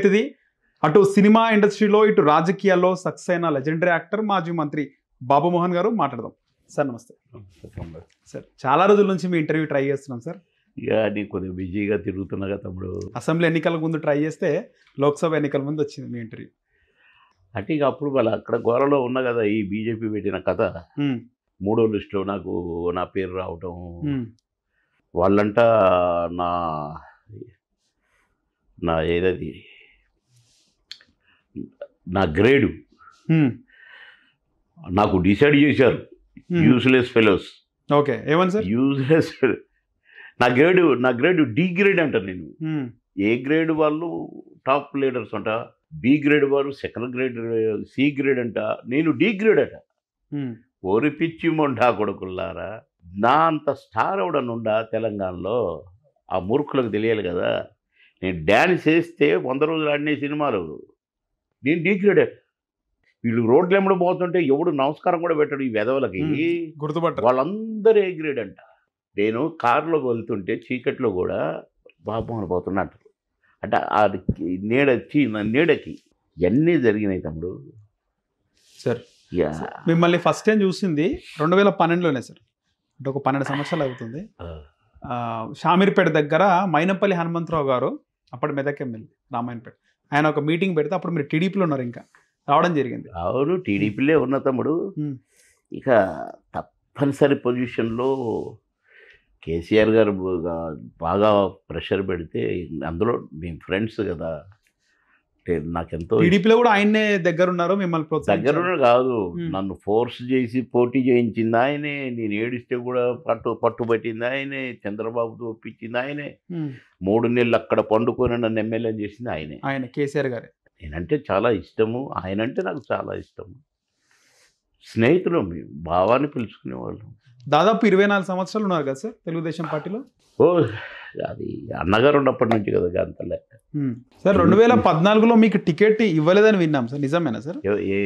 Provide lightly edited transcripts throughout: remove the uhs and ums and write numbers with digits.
ఇది అటు సినిమా ఇండస్ట్రీలో ఇటు రాజకీయాల్లో సక్సెస్ అయిన లెజెండరీ యాక్టర్ మాజీ మంత్రి బాబు మోహన్ గారు మాట్లాడదాం. సార్ నమస్తే. సార్ చాలా రోజుల నుంచి మీ ఇంటర్వ్యూ ట్రై చేస్తున్నాం సార్. ఇక నీకు కొద్దిగా బిజీగా తిరుగుతున్నాగా తమ్ముడు. అసెంబ్లీ ఎన్నికల ముందు ట్రై చేస్తే లోక్సభ ఎన్నికల ముందు వచ్చింది మీ ఇంటర్వ్యూ. అంటే ఇక అప్పుడు వాళ్ళ అక్కడ గోరలో ఉన్నా కదా ఈ బీజేపీ పెట్టిన కథ. మూడో లిస్టులో నాకు నా పేరు రావటం, వాళ్ళంట నా నా ఏదది నా గ్రేడు నాకు డిసైడ్ చేశారు. Useless fellows. ఓకే, ఏమని సార్? యూస్లెస్. నా గ్రేడ్ డి గ్రేడ్ అంట. నేను ఏ గ్రేడ్ వాళ్ళు టాప్ లీడర్స్ అంట, బి గ్రేడ్ వారు సెకండ్ గ్రేడ్, సి గ్రేడ్ అంట, నేను డి గ్రేడ్ అట. ఓరి పిచ్చి మొండా కొడుకుల్లారా, నా అంత స్టార్ అవడనుండా తెలంగాణలో ఆ మూర్ఖులకు తెలియాలి కదా. నేను డ్యాన్స్ వేస్తే 100 రోజులు ఆడిన సినిమాలు, నేను డి గ్రేడ్. వీళ్ళు రోడ్లు ఎమ్మడి పోతుంటే ఎవడు నమస్కారం కూడా పెట్టడు ఈ వెధవలకి, గుర్తుపట్ట. వాళ్ళందరూ ఏ గ్రేడ్ అంట. నేను కారులో వెళ్తుంటే చీకట్లో కూడా బాబు పోతున్నట్టు అంటే అది నీడకి ఇవన్నీ జరిగినాయి తమ్ముడు. సార్ మిమ్మల్ని ఫస్ట్ టైం చూసింది 2012లోనే సార్. అంటే ఒక 12 సంవత్సరాలు అవుతుంది. షామీర్పేట దగ్గర మైనంపల్లి హనుమంతరావు గారు, అప్పటి మెదక్ ఎమ్మెల్యే రామాయణపేట, ఆయన ఒక మీటింగ్ పెడితే అప్పుడు మీరు టీడీపీలో ఉన్నారు, ఇంకా రావడం జరిగింది. అవును, టీడీపీలే ఉన్న తమ్ముడు. ఇక తప్పనిసరి పొజిషన్లో కేసీఆర్ గారు బాగా ప్రెషర్ పెడితే, అందులో మేము ఫ్రెండ్స్ కదా, నాకెంతో టీడీపీలో కూడా ఆయనే దగ్గర ఉన్నారు. మిమ్మల్ని దగ్గర కాదు, నన్ను ఫోర్స్ చేసి పోటీ చేయించింది ఆయనే. నేను ఏడిస్తే కూడా పట్టుబట్టింది ఆయనే. చంద్రబాబుతో ఒప్పించింది ఆయనే. 3 నెలలు అక్కడ పండుకొని నన్ను ఎమ్మెల్యే చేసింది ఆయన కేసీఆర్ గారే. నేనంటే చాలా ఇష్టము, ఆయనంటే నాకు చాలా ఇష్టము. స్నేహితులు, మేము భావాన్ని పిలుచుకునేవాళ్ళం. దాదాపు 24 సంవత్సరాలు ఉన్నారు కదా సార్ తెలుగుదేశం పార్టీలో. ఓ, అది అన్నగారు ఉన్నప్పటి నుంచి కదా అంతలే. సార్ 2014లో మీకు టికెట్ ఇవ్వలేదని విన్నాం సార్, నిజమేనా సార్?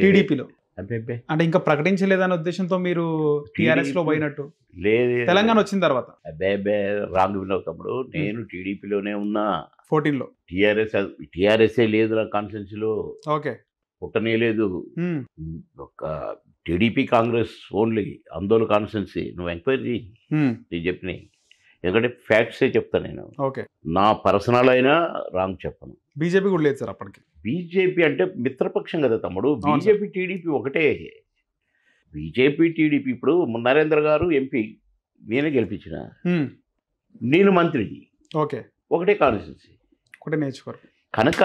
టీడీపీలో అంటే ఇంకా ప్రకటించలేదనే ఉద్దేశంతో మీరు టీఆర్ఎస్ లో పోయినట్టు. లేదు, తెలంగాణ వచ్చిన తర్వాత. అబ్బే రాంగ్ విన్నావు తమ్ముడు. నేను టీడీపీలోనే ఉన్నా 14లో. టీఆర్ఎస్ఏ లేదు నా కాన్స్టిట్యున్సీలో. ఓకే, పుట్టనే లేదు. ఒక టీడీపీ కాంగ్రెస్ ఓన్లీ ఆందోళన కాన్స్టిట్యున్సీ. నువ్వు ఎంక్వైరీ నేను చెప్పినాయి, ఎందుకంటే ఫ్యాక్ట్సే చెప్తాను నేను. ఓకే, నా పర్సనల్ అయినా రాంగ్ చెప్పను. బీజేపీ కూడా లేదు సార్ అప్పటికి. బీజేపీ అంటే మిత్రపక్షం కదా తమ్ముడు. బీజేపీ టీడీపీ ఒకటే. బీజేపీ టీడీపీ ఇప్పుడు నరేంద్ర గారు ఎంపీ, నేనే గెలిపించిన, నేను మంత్రి. ఓకే, ఒకటే కాన్స్టిట్యున్సీ, ఒకటే నేర్చుకోరు కనుక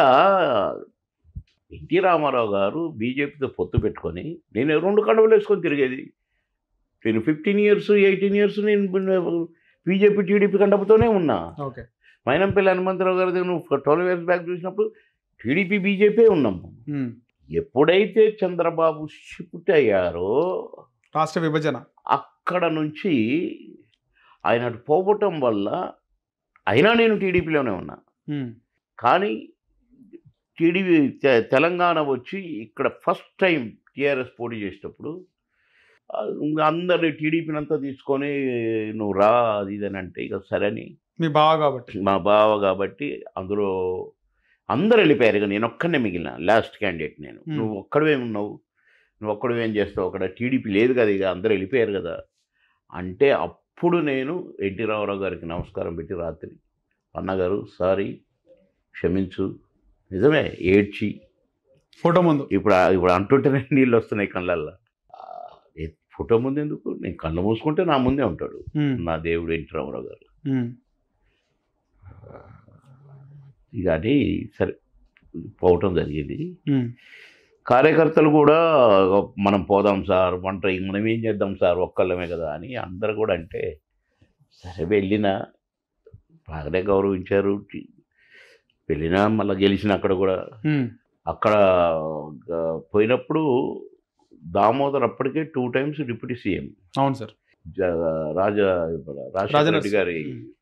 ఎన్టీ రామారావు గారు బీజేపీతో పొత్తు పెట్టుకొని నేను 2 కండువలు వేసుకొని తిరిగేది. నేను 15 years 18 years నేను బీజేపీ టీడీపీ కండపతోనే ఉన్నా. ఓకే, మైనంపల్లి హనుమంతరావు గారి నువ్వు 12 years బ్యాక్ చూసినప్పుడు టీడీపీ బీజేపీ ఉన్నాము. ఎప్పుడైతే చంద్రబాబు షిఫ్ట్ అయ్యారో రాష్ట్ర విభజన, అక్కడ నుంచి ఆయన అటు పోవటం వల్ల అయినా నేను టీడీపీలోనే ఉన్నా. కానీ టీడీపీ తెలంగాణ వచ్చి ఇక్కడ ఫస్ట్ టైం టీఆర్ఎస్ పోటీ చేసేటప్పుడు అందరినీ టీడీపీని అంతా తీసుకొని నువ్వు రా అది ఇదని అంటే, ఇక సరేని మీ బావ కాబట్టి, మా బావ కాబట్టి అందులో అందరు వెళ్ళిపోయారు. ఇక నేను ఒక్కడనే మిగిలిన లాస్ట్ క్యాండిడేట్ నేను. నువ్వు ఒక్కడవే ఉన్నావు, నువ్వు ఒక్కడవేం చేస్తావు, అక్కడ టీడీపీ లేదు కదా, ఇక అందరూ వెళ్ళిపోయారు కదా అంటే, అప్పుడు నేను ఎన్టీ రామారావు గారికి నమస్కారం పెట్టి రాత్రి, అన్నగారు సారీ క్షమించు, నిజమే ఏడ్చి ఫోటో ముందు ఇప్పుడు అంటుంటేనే నీళ్ళు వస్తున్నాయి కళ్ళల్లో. ఫోటో ముందు ఎందుకు, నేను కళ్ళు మూసుకుంటే నా ముందే ఉంటాడు నా దేవుడు ఎన్టీ రామారావు గారు. ఇక అది సరే పోవటం జరిగింది. కార్యకర్తలు కూడా మనం పోదాం సార్, మనం ఏం చేద్దాం సార్, ఒక్కళ్ళమే కదా అని అందరు కూడా అంటే, సరే వెళ్ళినా బాగానే గౌరవించారు. వెళ్ళినా మళ్ళీ గెలిచిన అక్కడ కూడా. అక్కడ పోయినప్పుడు దామోదర్ అప్పటికే 2 times డిప్యూటీ సీఎం. అవును సార్. రాజశేఖర రెడ్డి గారి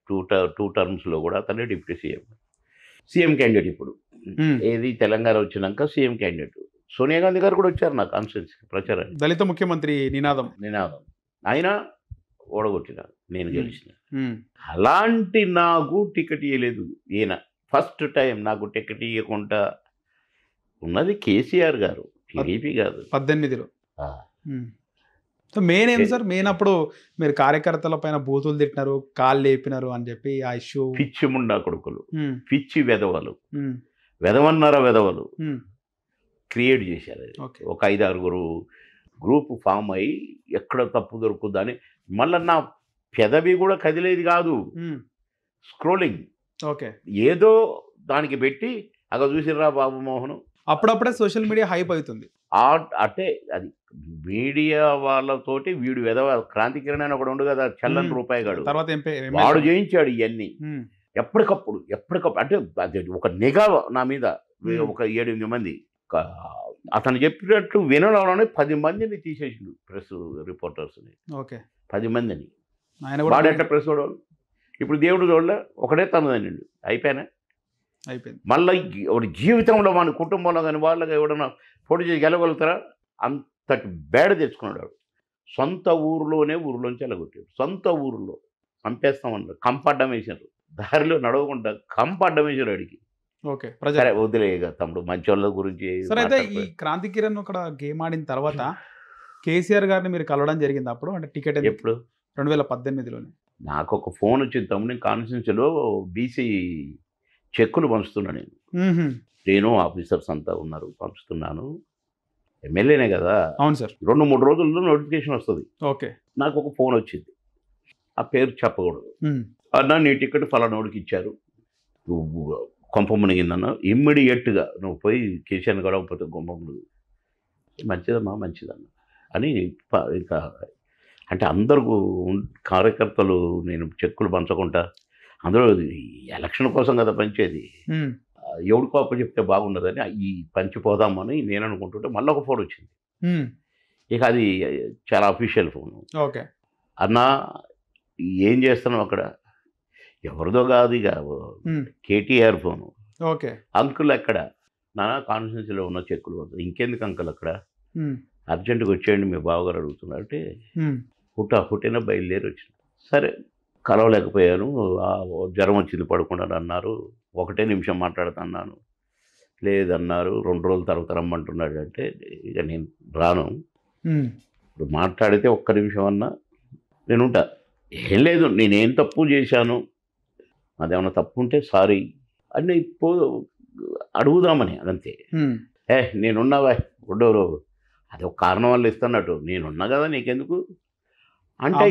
2 termsలో కూడా అతనే డిప్యూటీ సీఎం క్యాండిడేట్. ఇప్పుడు ఏది తెలంగాణ వచ్చినాక సీఎం క్యాండిడేట్. సోనియా గాంధీ గారు కూడా వచ్చారు నా కాన్స్టిట్యున్సీకి ప్రచారానికి. దళిత ముఖ్యమంత్రి నినాదం ఆయన ఓడగొట్టిన, నేను గెలిచిన. అలాంటి నాకు టికెట్ ఇవ్వలేదు ఈయన. ఫస్ట్ టైం నాకు టికెట్ ఇవ్వకుండా ఉన్నది కేసీఆర్ గారు, టీడీపీ కాదు. 18లో. సో మెయిన్ ఏం సార్, మెయిన్ అప్పుడు మీరు కార్యకర్తల పైన బూతులు తిట్టినారు, కాళ్ళు లేపినారు అని చెప్పి ఆ ఇష్యూ. పిచ్చి ముండా కొడుకులు, పిచ్చి వెధవలు, వెధవన్నారా వెధవలు క్రియేట్ చేశారు. ఒక 5-6 గ్రూప్ ఫామ్ అయ్యి ఎక్కడ తప్పు దొరుకుతుందని మళ్ళీ నా పెదవి కూడా కదిలేది కాదు. స్క్రోలింగ్ ఓకే ఏదో దానికి పెట్టి అక్కడ చూసిర్రా బాబు మోహన్. అప్పుడప్పుడే సోషల్ మీడియా హైప్ అవుతుంది. అంటే అది మీడియా వాళ్ళతోటి వీడు వెధవ క్రాంతి కిరణ్ అని ఒకడు ఉండు కదా, చల్లని రూపాయిగాడు, తర్వాత వాడు చేయించాడు ఇవన్నీ. ఎప్పటికప్పుడు అంటే అది ఒక నిఘా నా మీద, ఒక 7-8 మంది. అతను చెప్పినట్టు వినడంలోనే 10 మందిని తీసేసిండు ప్రెస్ రిపోర్టర్స్ని. ఓకే 10 మందిని. వాడంటే ప్రెస్ చూడవాళ్ళు. ఇప్పుడు దేవుడు చూడలే, ఒకటే తనదండి అయిపోయింది. మళ్ళీ వాడి జీవితంలో మన కుటుంబంలో కానీ వాళ్ళకి ఎవడన్నా పోటీ చేసి గెలగలుగుతారా? అంతటి బేడ తెచ్చుకున్నాడు. సొంత ఊరిలోంచి ఎలగొట్టాడు. సొంత ఊరిలో చంపేస్తామన్నారు, కంపడ్డం వేసారు, దారిలో నడవకుండా కంపడ్డం వేసారు అడిగి. ఓకే సరే వదిలేగా తమ్ముడు, మంచోళ్ళ గురించి. సరే అయితే ఈ క్రాంతి కిరణ్ ఒక గేమ్ ఆడిన తర్వాత కేసీఆర్ గారిని మీరు కలవడం జరిగింది అప్పుడు, అంటే టికెట్ ఎప్పుడు? 2018లోనే. నాకు ఒక ఫోన్ వచ్చింది, తమ్ముడు నేను కాన్స్టిట్యూన్సీలో బీసీ చెక్కులు పంచుతున్నా. నేను ఆఫీసర్స్ అంతా ఉన్నారు, పంచుతున్నాను. ఎమ్మెల్యేనే కదా. అవును సార్. 2-3 రోజుల్లో నోటిఫికేషన్ వస్తుంది. ఓకే నాకు ఒక ఫోన్ వచ్చింది, ఆ పేరు చెప్పకూడదు. అన్నా నీ టికెట్ ఫలానోడికి ఇచ్చారు, నువ్వు కొంప మునిగిందన్నా, ఇమ్మీడియట్గా నువ్వు పోయి కేసీఆర్ని గడవకపోతే కొంప మునిగి. మంచిదమ్మా మంచిదన్నా అని ఇంకా అంటే అందరూ కార్యకర్తలు నేను చెక్కులు పంచకుండా, అందులో ఎలక్షన్ కోసం కదా పంచేది, ఎవడికో అప్పు చెప్తే బాగుండదని ఈ పంచిపోదామని నేను అనుకుంటుంటే మళ్ళీ ఒక ఫోన్ వచ్చింది. ఇక అది చాలా అఫీషియల్ ఫోను. ఓకే అన్నా ఏం చేస్తున్నావు అక్కడ? ఎవరిదో కాదు, ఇక కేటీఆర్ ఫోను. ఓకే అంకుల్ ఎక్కడ? నా కాన్స్టిట్యూన్సీలో ఉన్న చెక్కులు. ఇంకెందుకు అంకుల్ అక్కడ? అర్జెంటుగా వచ్చేయండి మీ బావగారు అడుగుతున్నారు అంటే హుటాహుటిన బయలుదేరి వచ్చిన. సరే కలవలేకపోయాను, జ్వరం వచ్చింది పడుకున్నాడు అన్నారు. 1 నిమిషం మాట్లాడుతున్నాను, లేదన్నారు. 2 రోజుల తర్వాత రమ్మంటున్నాడు అంటే ఇక నేను రాను. ఇప్పుడు మాట్లాడితే 1 నిమిషం అన్నా నేను ఉంటా. ఏం లేదు, నేనేం తప్పు చేశాను, అదేమన్నా తప్పు ఉంటే సారీ అని అడుగుదామని అంతే. నేనున్నావా ఉండవరు, అది ఒక కారణం వల్ల ఇస్తున్నట్టు, నేనున్నా కదా నీకెందుకు అంటే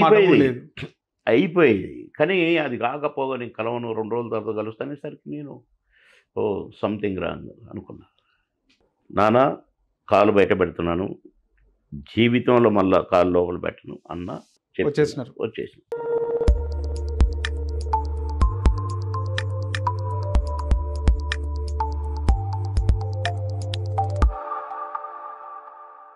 అయిపోయేది. కానీ అది కాకపోగా నేను కలవను, 2 రోజుల తర్వాత కలుస్తానేసరికి నేను సంథింగ్ రాంగ్ అనుకున్నా. నానా కాలు బయట పెడుతున్నాను, జీవితంలో మళ్ళీ కాలు లోపల పెట్టను అన్న వచ్చేసిన.